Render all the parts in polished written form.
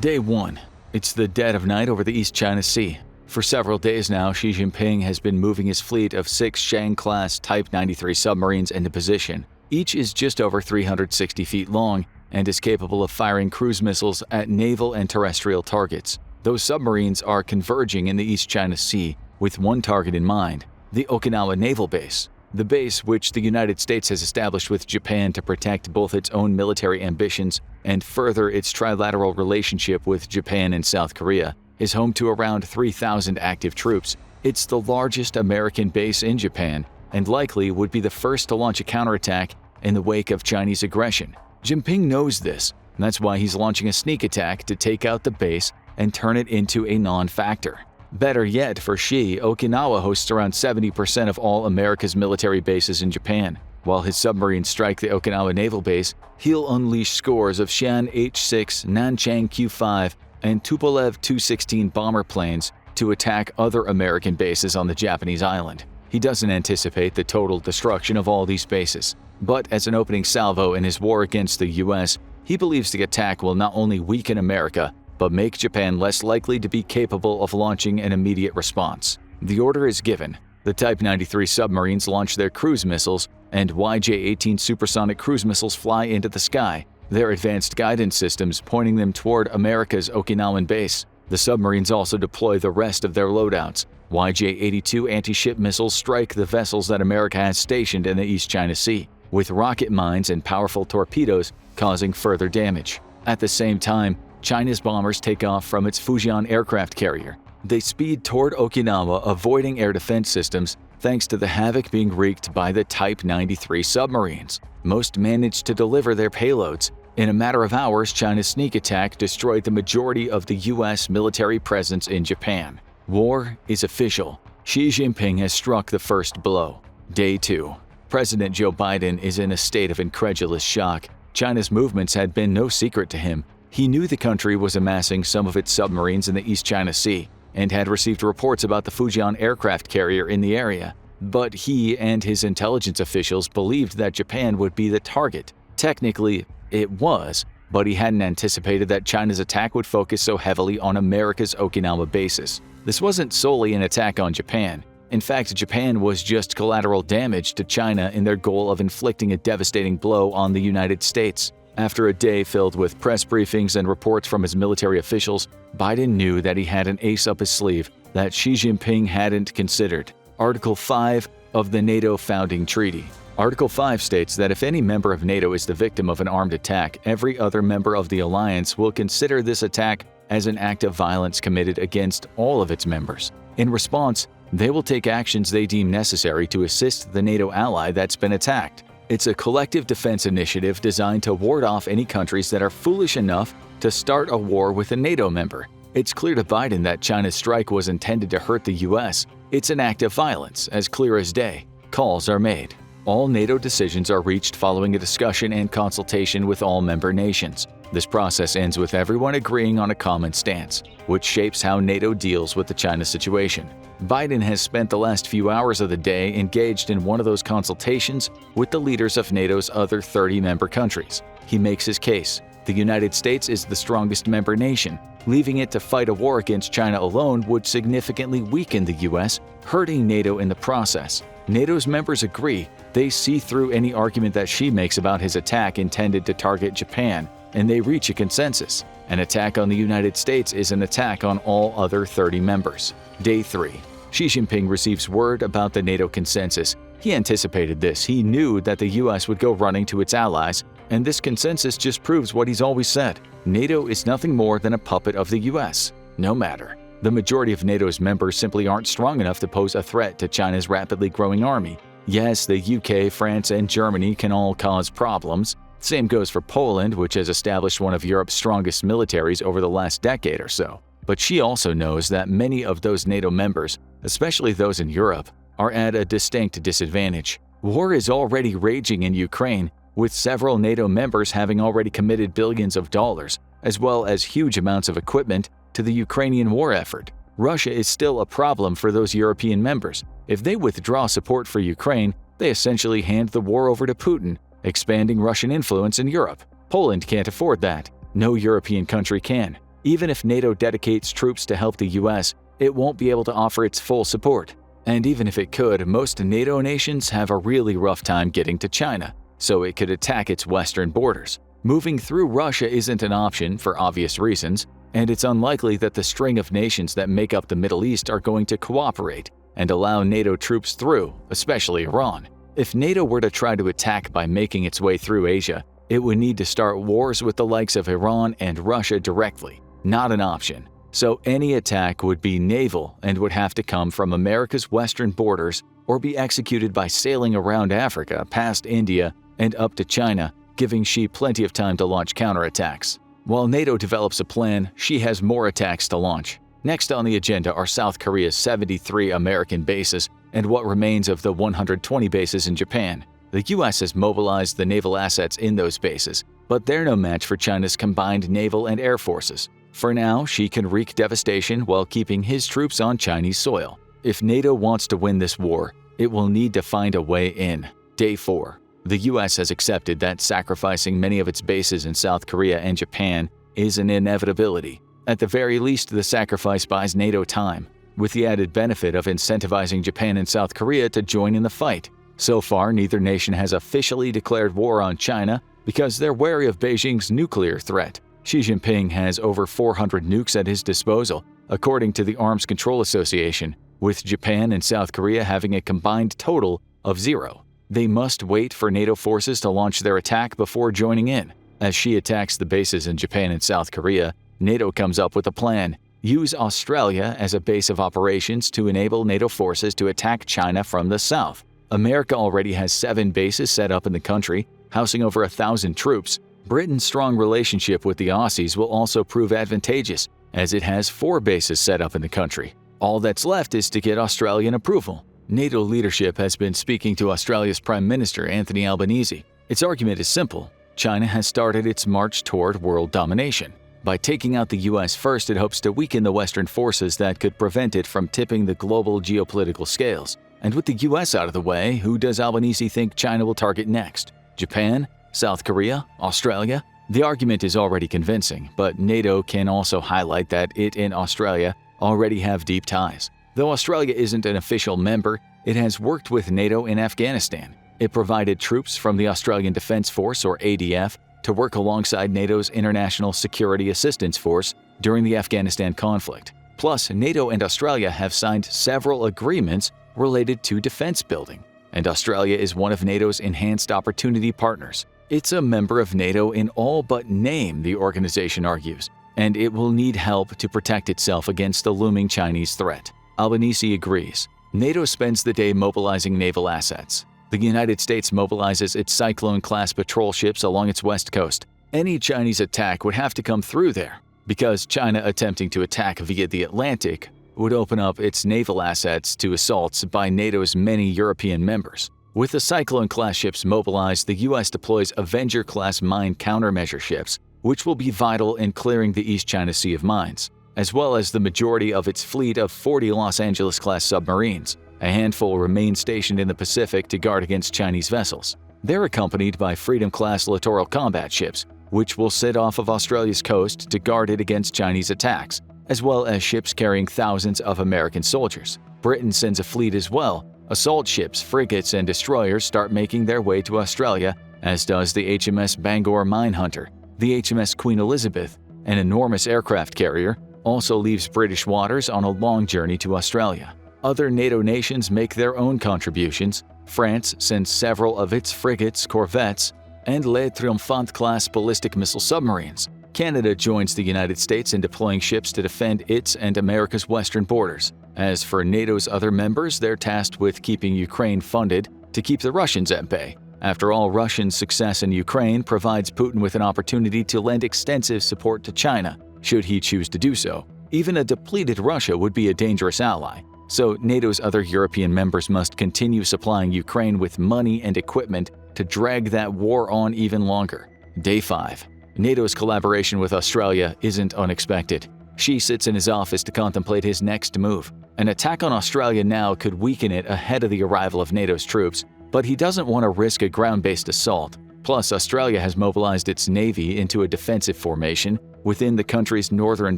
Day 1. It's the dead of night over the East China Sea. For several days now, Xi Jinping has been moving his fleet of 6 Shang-class Type 93 submarines into position. Each is just over 360 feet long and is capable of firing cruise missiles at naval and terrestrial targets. Those submarines are converging in the East China Sea with one target in mind: the Okinawa Naval Base. The base, which the United States has established with Japan to protect both its own military ambitions and further its trilateral relationship with Japan and South Korea, is home to around 3,000 active troops. It's the largest American base in Japan and likely would be the first to launch a counterattack in the wake of Chinese aggression. Jinping knows this, and that's why he's launching a sneak attack to take out the base and turn it into a non-factor. Better yet for Xi, Okinawa hosts around 70% of all America's military bases in Japan. While his submarines strike the Okinawa Naval Base, he'll unleash scores of Shan H-6, Nanchang Q-5, and Tupolev Tu-16 bomber planes to attack other American bases on the Japanese island. He doesn't anticipate the total destruction of all these bases, but as an opening salvo in his war against the US, he believes the attack will not only weaken America, but make Japan less likely to be capable of launching an immediate response. The order is given. The Type 93 submarines launch their cruise missiles, and YJ-18 supersonic cruise missiles fly into the sky, their advanced guidance systems pointing them toward America's Okinawan base. The submarines also deploy the rest of their loadouts. YJ-82 anti-ship missiles strike the vessels that America has stationed in the East China Sea, with rocket mines and powerful torpedoes causing further damage. At the same time, China's bombers take off from its Fujian aircraft carrier. They speed toward Okinawa, avoiding air defense systems thanks to the havoc being wreaked by the Type 93 submarines. Most managed to deliver their payloads. In a matter of hours, China's sneak attack destroyed the majority of the US military presence in Japan. War is official. Xi Jinping has struck the first blow. Day 2. President Joe Biden is in a state of incredulous shock. China's movements had been no secret to him. He knew the country was amassing some of its submarines in the East China Sea and had received reports about the Fujian aircraft carrier in the area. But he and his intelligence officials believed that Japan would be the target. Technically, it was, but he hadn't anticipated that China's attack would focus so heavily on America's Okinawa bases. This wasn't solely an attack on Japan. In fact, Japan was just collateral damage to China in their goal of inflicting a devastating blow on the United States. After a day filled with press briefings and reports from his military officials, Biden knew that he had an ace up his sleeve that Xi Jinping hadn't considered. Article 5 of the NATO Founding Treaty. Article 5 states that if any member of NATO is the victim of an armed attack, every other member of the alliance will consider this attack as an act of violence committed against all of its members. In response, they will take actions they deem necessary to assist the NATO ally that's been attacked. It's a collective defense initiative designed to ward off any countries that are foolish enough to start a war with a NATO member. It's clear to Biden that China's strike was intended to hurt the US. It's an act of violence, as clear as day. Calls are made. All NATO decisions are reached following a discussion and consultation with all member nations. This process ends with everyone agreeing on a common stance, which shapes how NATO deals with the China situation. Biden has spent the last few hours of the day engaged in one of those consultations with the leaders of NATO's other 30 member countries. He makes his case. The United States is the strongest member nation. Leaving it to fight a war against China alone would significantly weaken the US, hurting NATO in the process. NATO's members agree. They see through any argument that Xi makes about his attack intended to target Japan, and they reach a consensus. An attack on the United States is an attack on all other 30 members. Day 3. Xi Jinping receives word about the NATO consensus. He anticipated this. He knew that the US would go running to its allies, and this consensus just proves what he's always said. NATO is nothing more than a puppet of the US. No matter. The majority of NATO's members simply aren't strong enough to pose a threat to China's rapidly growing army. Yes, the UK, France, and Germany can all cause problems. Same goes for Poland, which has established one of Europe's strongest militaries over the last decade or so. But she also knows that many of those NATO members, especially those in Europe, are at a distinct disadvantage. War is already raging in Ukraine, with several NATO members having already committed billions of dollars, as well as huge amounts of equipment, to the Ukrainian war effort. Russia is still a problem for those European members. If they withdraw support for Ukraine, they essentially hand the war over to Putin, expanding Russian influence in Europe. Poland can't afford that. No European country can. Even if NATO dedicates troops to help the US, it won't be able to offer its full support. And even if it could, most NATO nations have a really rough time getting to China, so it could attack its western borders. Moving through Russia isn't an option for obvious reasons, and it's unlikely that the string of nations that make up the Middle East are going to cooperate and allow NATO troops through, especially Iran. If NATO were to try to attack by making its way through Asia, it would need to start wars with the likes of Iran and Russia directly. Not an option. So any attack would be naval and would have to come from America's western borders or be executed by sailing around Africa past India and up to China, giving Xi plenty of time to launch counterattacks. While NATO develops a plan, Xi has more attacks to launch. Next on the agenda are South Korea's 73 American bases and what remains of the 120 bases in Japan. The US has mobilized the naval assets in those bases, but they're no match for China's combined naval and air forces. For now, Xi can wreak devastation while keeping his troops on Chinese soil. If NATO wants to win this war, it will need to find a way in. Day 4. The US has accepted that sacrificing many of its bases in South Korea and Japan is an inevitability. At the very least, the sacrifice buys NATO time, with the added benefit of incentivizing Japan and South Korea to join in the fight. So far, neither nation has officially declared war on China because they're wary of Beijing's nuclear threat. Xi Jinping has over 400 nukes at his disposal, according to the Arms Control Association, with Japan and South Korea having a combined total of 0. They must wait for NATO forces to launch their attack before joining in. As Xi attacks the bases in Japan and South Korea, NATO comes up with a plan. Use Australia as a base of operations to enable NATO forces to attack China from the south. America already has 7 bases set up in the country, housing over 1,000 troops. Britain's strong relationship with the Aussies will also prove advantageous, as it has 4 bases set up in the country. All that's left is to get Australian approval. NATO leadership has been speaking to Australia's Prime Minister Anthony Albanese. Its argument is simple. China has started its march toward world domination. By taking out the US first, it hopes to weaken the Western forces that could prevent it from tipping the global geopolitical scales. And with the US out of the way, who does Albanese think China will target next? Japan? South Korea? Australia? The argument is already convincing, but NATO can also highlight that it and Australia already have deep ties. Though Australia isn't an official member, it has worked with NATO in Afghanistan. It provided troops from the Australian Defence Force, or ADF, to work alongside NATO's International Security Assistance Force during the Afghanistan conflict. Plus, NATO and Australia have signed several agreements related to defense building, and Australia is one of NATO's Enhanced Opportunity Partners. It's a member of NATO in all but name, the organization argues, and it will need help to protect itself against the looming Chinese threat. Albanese agrees. NATO spends the day mobilizing naval assets. The United States mobilizes its Cyclone-class patrol ships along its west coast. Any Chinese attack would have to come through there, because China attempting to attack via the Atlantic would open up its naval assets to assaults by NATO's many European members. With the Cyclone-class ships mobilized, the U.S. deploys Avenger-class mine countermeasure ships, which will be vital in clearing the East China Sea of mines, as well as the majority of its fleet of 40 Los Angeles-class submarines. A handful remain stationed in the Pacific to guard against Chinese vessels. They're accompanied by Freedom-class littoral combat ships, which will sit off of Australia's coast to guard it against Chinese attacks, as well as ships carrying thousands of American soldiers. Britain sends a fleet as well. Assault ships, frigates, and destroyers start making their way to Australia, as does the HMS Bangor Minehunter. The HMS Queen Elizabeth, an enormous aircraft carrier, also leaves British waters on a long journey to Australia. Other NATO nations make their own contributions. France sends several of its frigates, corvettes, and Le Triomphant-class ballistic missile submarines. Canada joins the United States in deploying ships to defend its and America's western borders. As for NATO's other members, they're tasked with keeping Ukraine funded to keep the Russians at bay. After all, Russian success in Ukraine provides Putin with an opportunity to lend extensive support to China, should he choose to do so. Even a depleted Russia would be a dangerous ally. So NATO's other European members must continue supplying Ukraine with money and equipment to drag that war on even longer. Day 5. NATO's collaboration with Australia isn't unexpected. Xi sits in his office to contemplate his next move. An attack on Australia now could weaken it ahead of the arrival of NATO's troops, but he doesn't want to risk a ground-based assault. Plus, Australia has mobilized its navy into a defensive formation within the country's northern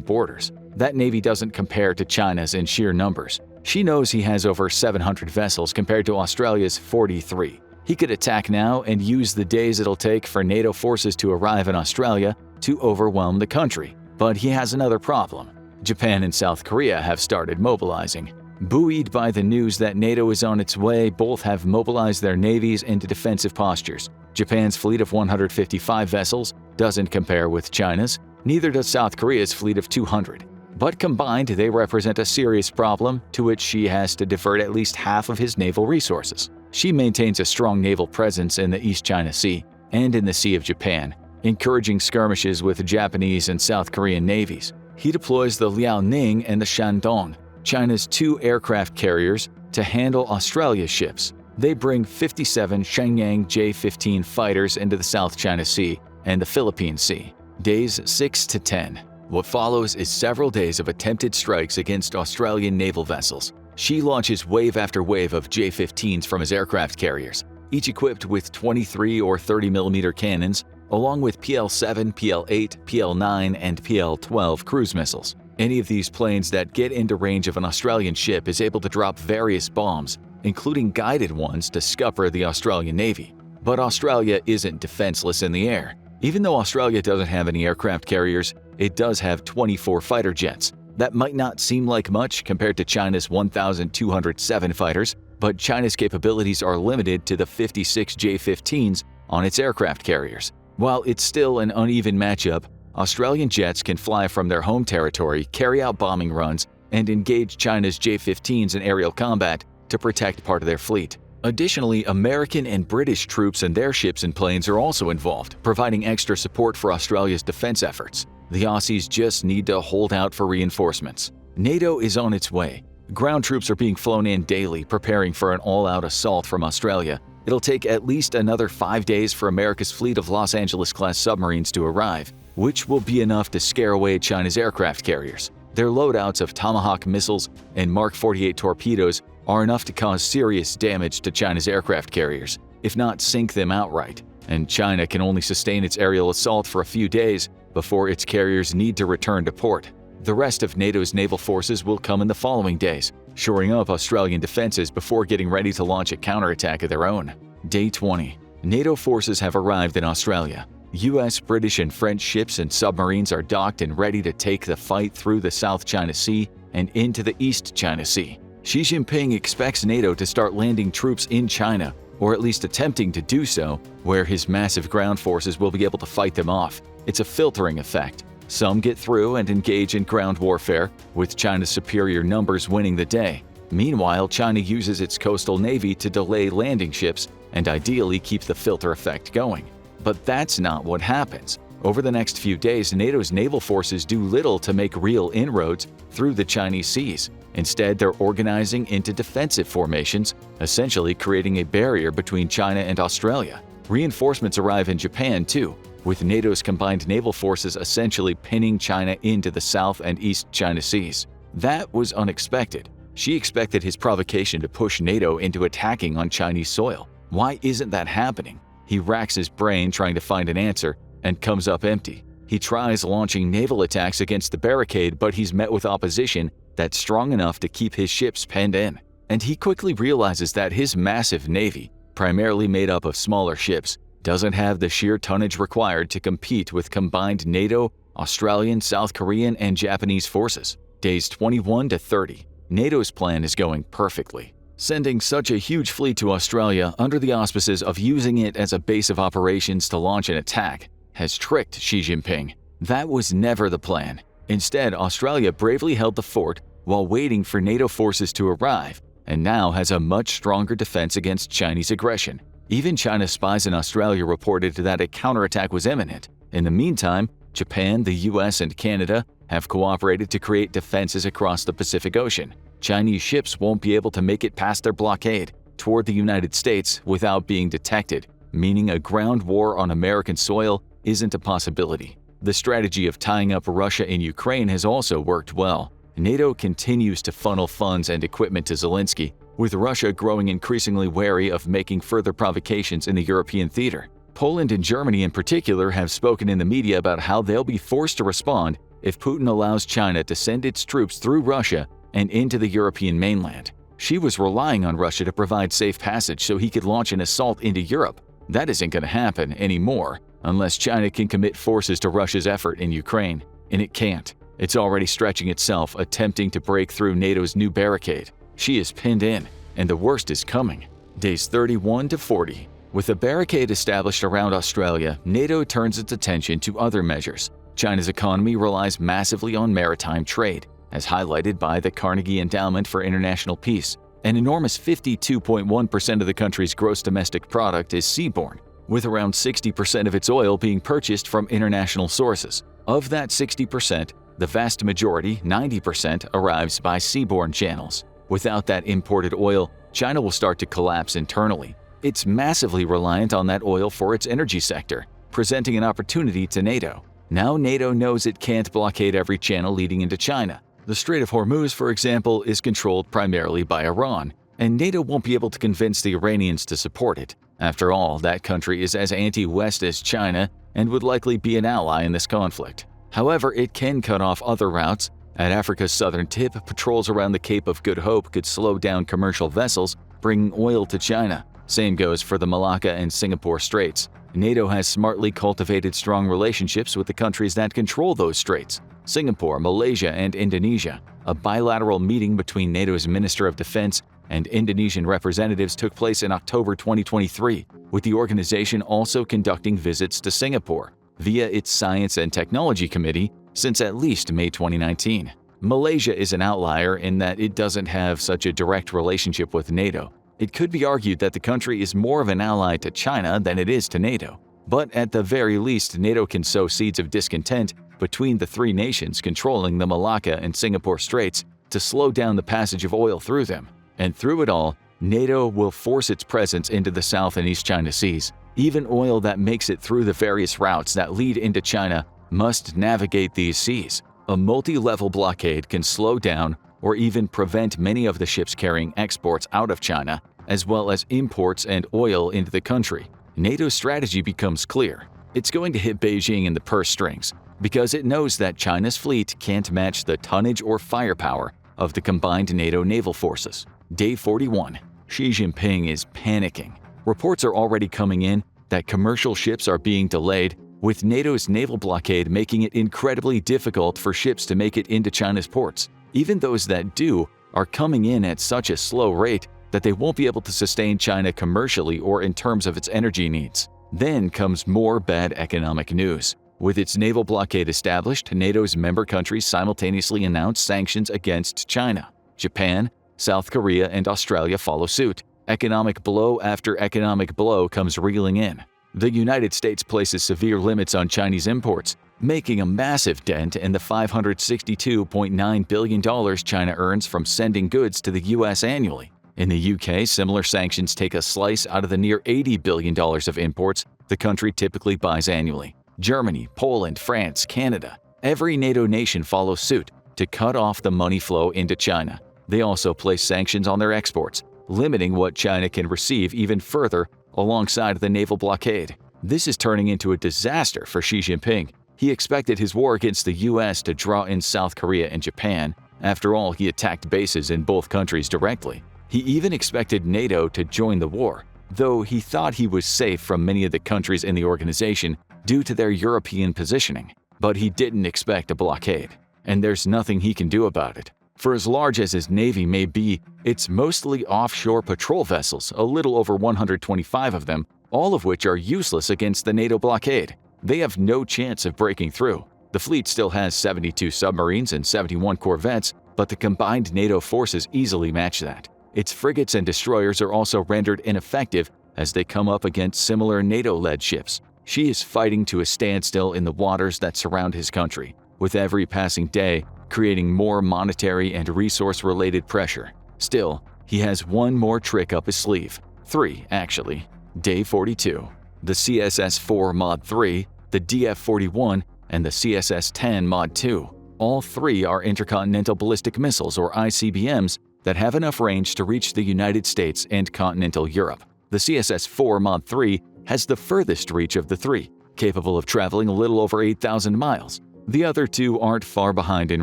borders. That navy doesn't compare to China's in sheer numbers. She knows he has over 700 vessels compared to Australia's 43. He could attack now and use the days it'll take for NATO forces to arrive in Australia to overwhelm the country. But he has another problem. Japan and South Korea have started mobilizing. Buoyed by the news that NATO is on its way, both have mobilized their navies into defensive postures. Japan's fleet of 155 vessels doesn't compare with China's, neither does South Korea's fleet of 200. But combined, they represent a serious problem to which Xi has to divert at least half of his naval resources. Xi maintains a strong naval presence in the East China Sea and in the Sea of Japan, encouraging skirmishes with Japanese and South Korean navies. He deploys the Liaoning and the Shandong, China's 2 aircraft carriers, to handle Australia's ships. They bring 57 Shenyang J-15 fighters into the South China Sea and the Philippine Sea. Days 6 to 10. What follows is several days of attempted strikes against Australian naval vessels. Xi launches wave after wave of J-15s from his aircraft carriers, each equipped with 23 or 30mm cannons, along with PL-7, PL-8, PL-9, and PL-12 cruise missiles. Any of these planes that get into range of an Australian ship is able to drop various bombs, including guided ones to scupper the Australian Navy. But Australia isn't defenseless in the air. Even though Australia doesn't have any aircraft carriers, it does have 24 fighter jets. That might not seem like much compared to China's 1,207 fighters, but China's capabilities are limited to the 56 J-15s on its aircraft carriers. While it's still an uneven matchup, Australian jets can fly from their home territory, carry out bombing runs, and engage China's J-15s in aerial combat to protect part of their fleet. Additionally, American and British troops and their ships and planes are also involved, providing extra support for Australia's defense efforts. The Aussies just need to hold out for reinforcements. NATO is on its way. Ground troops are being flown in daily, preparing for an all-out assault from Australia. It'll take at least another 5 days for America's fleet of Los Angeles-class submarines to arrive, which will be enough to scare away China's aircraft carriers. Their loadouts of Tomahawk missiles and Mark 48 torpedoes are enough to cause serious damage to China's aircraft carriers, if not sink them outright. And China can only sustain its aerial assault for a few days before its carriers need to return to port. The rest of NATO's naval forces will come in the following days, shoring up Australian defenses before getting ready to launch a counterattack of their own. Day 20. NATO forces have arrived in Australia. US, British, and French ships and submarines are docked and ready to take the fight through the South China Sea and into the East China Sea. Xi Jinping expects NATO to start landing troops in China, or at least attempting to do so, where his massive ground forces will be able to fight them off. It's a filtering effect. Some get through and engage in ground warfare, with China's superior numbers winning the day. Meanwhile, China uses its coastal navy to delay landing ships and ideally keep the filter effect going. But that's not what happens. Over the next few days, NATO's naval forces do little to make real inroads through the Chinese seas. Instead, they're organizing into defensive formations, essentially creating a barrier between China and Australia. Reinforcements arrive in Japan too, with NATO's combined naval forces essentially pinning China into the South and East China Seas. That was unexpected. Xi expected his provocation to push NATO into attacking on Chinese soil. Why isn't that happening? He racks his brain trying to find an answer and comes up empty. He tries launching naval attacks against the barricade, but he's met with opposition that's strong enough to keep his ships penned in. And he quickly realizes that his massive navy, primarily made up of smaller ships, doesn't have the sheer tonnage required to compete with combined NATO, Australian, South Korean, and Japanese forces. Days 21 to 30. NATO's plan is going perfectly. Sending such a huge fleet to Australia under the auspices of using it as a base of operations to launch an attack has tricked Xi Jinping. That was never the plan. Instead, Australia bravely held the fort while waiting for NATO forces to arrive, and now has a much stronger defense against Chinese aggression. Even China's spies in Australia reported that a counterattack was imminent. In the meantime, Japan, the US, and Canada have cooperated to create defenses across the Pacific Ocean. Chinese ships won't be able to make it past their blockade toward the United States without being detected, meaning a ground war on American soil isn't a possibility. The strategy of tying up Russia in Ukraine has also worked well. NATO continues to funnel funds and equipment to Zelensky, with Russia growing increasingly wary of making further provocations in the European theater. Poland and Germany in particular have spoken in the media about how they'll be forced to respond if Putin allows China to send its troops through Russia and into the European mainland. She was relying on Russia to provide safe passage so he could launch an assault into Europe. That isn't going to happen anymore unless China can commit forces to Russia's effort in Ukraine. And it can't. It's already stretching itself, attempting to break through NATO's new barricade. She is pinned in, and the worst is coming. Days 31 to 40. With a barricade established around Australia, NATO turns its attention to other measures. China's economy relies massively on maritime trade, as highlighted by the Carnegie Endowment for International Peace. An enormous 52.1% of the country's gross domestic product is seaborne, with around 60% of its oil being purchased from international sources. Of that 60%, the vast majority, 90%, arrives by seaborne channels. Without that imported oil, China will start to collapse internally. It's massively reliant on that oil for its energy sector, presenting an opportunity to NATO. Now NATO knows it can't blockade every channel leading into China. The Strait of Hormuz, for example, is controlled primarily by Iran, and NATO won't be able to convince the Iranians to support it. After all, that country is as anti-West as China and would likely be an ally in this conflict. However, it can cut off other routes. At Africa's southern tip, patrols around the Cape of Good Hope could slow down commercial vessels bringing oil to China. Same goes for the Malacca and Singapore Straits. NATO has smartly cultivated strong relationships with the countries that control those straits: Singapore, Malaysia, and Indonesia. A bilateral meeting between NATO's Minister of Defense and Indonesian representatives took place in October 2023, with the organization also conducting visits to Singapore via its Science and Technology Committee since at least May 2019. Malaysia is an outlier in that it doesn't have such a direct relationship with NATO. It could be argued that the country is more of an ally to China than it is to NATO. But at the very least, NATO can sow seeds of discontent between the three nations controlling the Malacca and Singapore Straits to slow down the passage of oil through them. And through it all, NATO will force its presence into the South and East China Seas. Even oil that makes it through the various routes that lead into China must navigate these seas. A multi-level blockade can slow down or even prevent many of the ships carrying exports out of China, as well as imports and oil into the country. NATO's strategy becomes clear. It's going to hit Beijing in the purse strings, because it knows that China's fleet can't match the tonnage or firepower of the combined NATO naval forces. Day 41. Xi Jinping is panicking. Reports are already coming in that commercial ships are being delayed, with NATO's naval blockade making it incredibly difficult for ships to make it into China's ports. Even those that do are coming in at such a slow rate that they won't be able to sustain China commercially or in terms of its energy needs. Then comes more bad economic news. With its naval blockade established, NATO's member countries simultaneously announced sanctions against China. Japan, South Korea, and Australia follow suit. Economic blow after economic blow comes reeling in. The United States places severe limits on Chinese imports, making a massive dent in the $562.9 billion China earns from sending goods to the U.S. annually. In the UK, similar sanctions take a slice out of the near $80 billion of imports the country typically buys annually. Germany, Poland, France, Canada, every NATO nation follows suit to cut off the money flow into China. They also place sanctions on their exports, limiting what China can receive even further alongside the naval blockade. This is turning into a disaster for Xi Jinping. He expected his war against the U.S. to draw in South Korea and Japan. After all, he attacked bases in both countries directly. He even expected NATO to join the war, though he thought he was safe from many of the countries in the organization due to their European positioning. But he didn't expect a blockade, and there's nothing he can do about it. For as large as his navy may be, it's mostly offshore patrol vessels, a little over 125 of them, all of which are useless against the NATO blockade. They have no chance of breaking through. The fleet still has 72 submarines and 71 corvettes, but the combined NATO forces easily match that. Its frigates and destroyers are also rendered ineffective as they come up against similar NATO-led ships. Xi is fighting to a standstill in the waters that surround his country, with every passing day creating more monetary and resource-related pressure. Still, he has one more trick up his sleeve. 3, actually. Day 42. The CSS-4 Mod 3, the DF-41, and the CSS-10 Mod 2. All three are intercontinental ballistic missiles, or ICBMs, that have enough range to reach the United States and continental Europe. The CSS-4 Mod 3 has the furthest reach of the three, capable of traveling a little over 8,000 miles. The other two aren't far behind in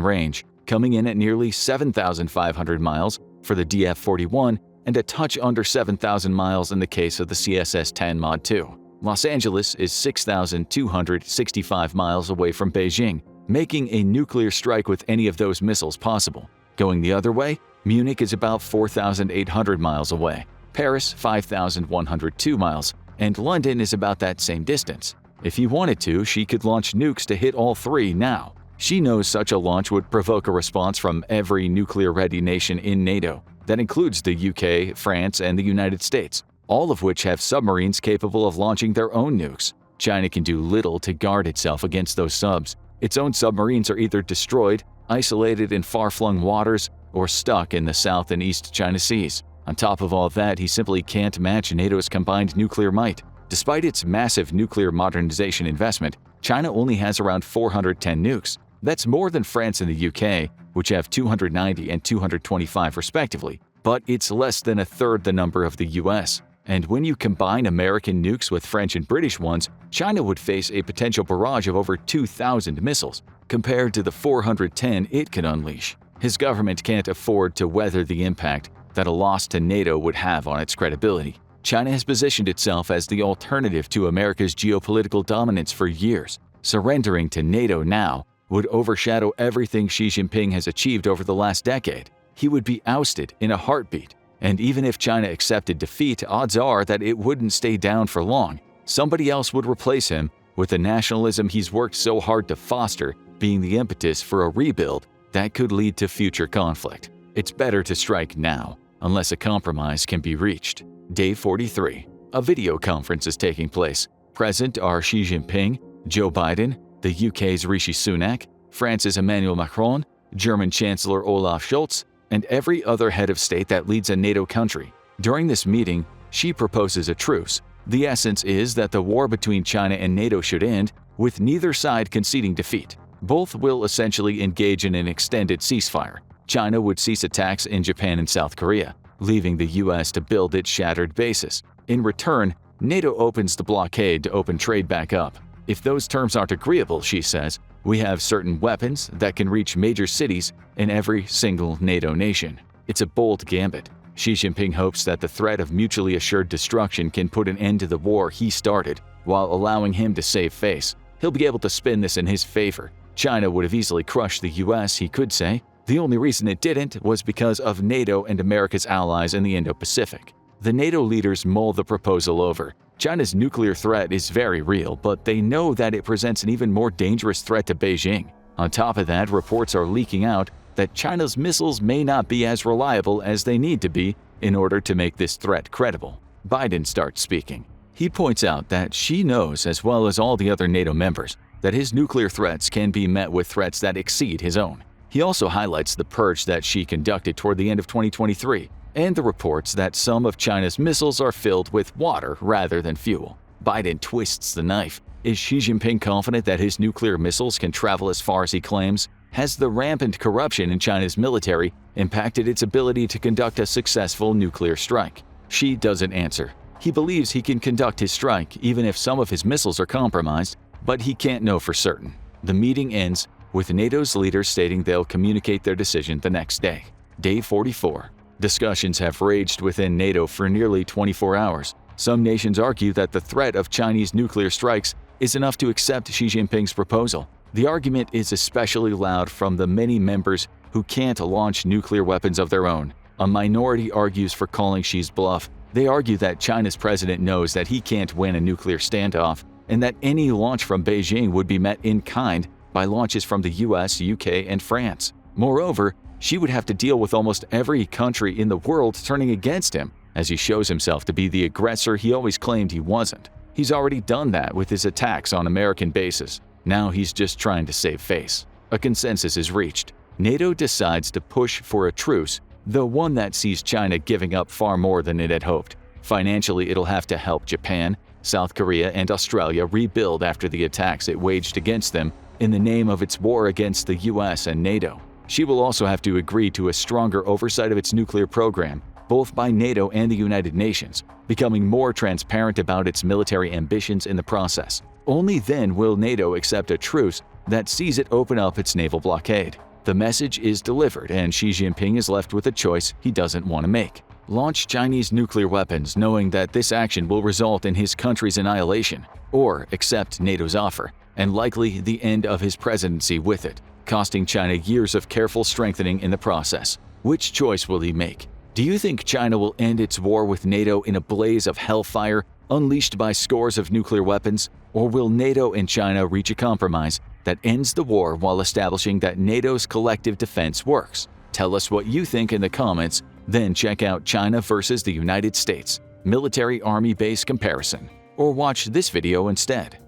range, coming in at nearly 7,500 miles for the DF-41 and a touch under 7,000 miles in the case of the CSS-10 Mod 2. Los Angeles is 6,265 miles away from Beijing, making a nuclear strike with any of those missiles possible. Going the other way, Munich is about 4,800 miles away, Paris 5,102 miles, and London is about that same distance. If he wanted to, she could launch nukes to hit all three now. She knows such a launch would provoke a response from every nuclear-ready nation in NATO. That includes the UK, France, and the United States, all of which have submarines capable of launching their own nukes. China can do little to guard itself against those subs. Its own submarines are either destroyed, isolated in far-flung waters, or stuck in the South and East China Seas. On top of all that, he simply can't match NATO's combined nuclear might. Despite its massive nuclear modernization investment, China only has around 410 nukes. That's more than France and the UK, which have 290 and 225 respectively, but it's less than a third the number of the US. And when you combine American nukes with French and British ones, China would face a potential barrage of over 2,000 missiles, compared to the 410 it could unleash. His government can't afford to weather the impact that a loss to NATO would have on its credibility. China has positioned itself as the alternative to America's geopolitical dominance for years. Surrendering to NATO now would overshadow everything Xi Jinping has achieved over the last decade. He would be ousted in a heartbeat. And even if China accepted defeat, odds are that it wouldn't stay down for long. Somebody else would replace him, with the nationalism he's worked so hard to foster being the impetus for a rebuild that could lead to future conflict. It's better to strike now, unless a compromise can be reached. Day 43. A video conference is taking place. Present are Xi Jinping, Joe Biden, the UK's Rishi Sunak, France's Emmanuel Macron, German Chancellor Olaf Scholz, and every other head of state that leads a NATO country. During this meeting, Xi proposes a truce. The essence is that the war between China and NATO should end, with neither side conceding defeat. Both will essentially engage in an extended ceasefire. China would cease attacks in Japan and South Korea, leaving the US to build its shattered bases. In return, NATO opens the blockade to open trade back up. If those terms aren't agreeable, Xi says, we have certain weapons that can reach major cities in every single NATO nation. It's a bold gambit. Xi Jinping hopes that the threat of mutually assured destruction can put an end to the war he started, while allowing him to save face. He'll be able to spin this in his favor. China would have easily crushed the US, he could say. The only reason it didn't was because of NATO and America's allies in the Indo-Pacific. The NATO leaders mull the proposal over. China's nuclear threat is very real, but they know that it presents an even more dangerous threat to Beijing. On top of that, reports are leaking out that China's missiles may not be as reliable as they need to be in order to make this threat credible. Biden starts speaking. He points out that Xi knows, as well as all the other NATO members, that his nuclear threats can be met with threats that exceed his own. He also highlights the purge that Xi conducted toward the end of 2023, and the reports that some of China's missiles are filled with water rather than fuel. Biden twists the knife. Is Xi Jinping confident that his nuclear missiles can travel as far as he claims? Has the rampant corruption in China's military impacted its ability to conduct a successful nuclear strike? Xi doesn't answer. He believes he can conduct his strike even if some of his missiles are compromised, but he can't know for certain. The meeting ends with NATO's leaders stating they'll communicate their decision the next day. Day 44. Discussions have raged within NATO for nearly 24 hours. Some nations argue that the threat of Chinese nuclear strikes is enough to accept Xi Jinping's proposal. The argument is especially loud from the many members who can't launch nuclear weapons of their own. A minority argues for calling Xi's bluff. They argue that China's president knows that he can't win a nuclear standoff, and that any launch from Beijing would be met in kind by launches from the US, UK, and France. Moreover, Xi would have to deal with almost every country in the world turning against him, as he shows himself to be the aggressor he always claimed he wasn't. He's already done that with his attacks on American bases. Now he's just trying to save face. A consensus is reached. NATO decides to push for a truce, though one that sees China giving up far more than it had hoped. Financially, it'll have to help Japan, South Korea, and Australia rebuild after the attacks it waged against them in the name of its war against the US and NATO. Xi will also have to agree to a stronger oversight of its nuclear program, both by NATO and the United Nations, becoming more transparent about its military ambitions in the process. Only then will NATO accept a truce that sees it open up its naval blockade. The message is delivered, and Xi Jinping is left with a choice he doesn't want to make: launch Chinese nuclear weapons knowing that this action will result in his country's annihilation, or accept NATO's offer, and likely the end of his presidency with it, costing China years of careful strengthening in the process. Which choice will he make? Do you think China will end its war with NATO in a blaze of hellfire unleashed by scores of nuclear weapons? Or will NATO and China reach a compromise that ends the war while establishing that NATO's collective defense works? Tell us what you think in the comments, then check out China versus the United States Military Army Base Comparison, or watch this video instead.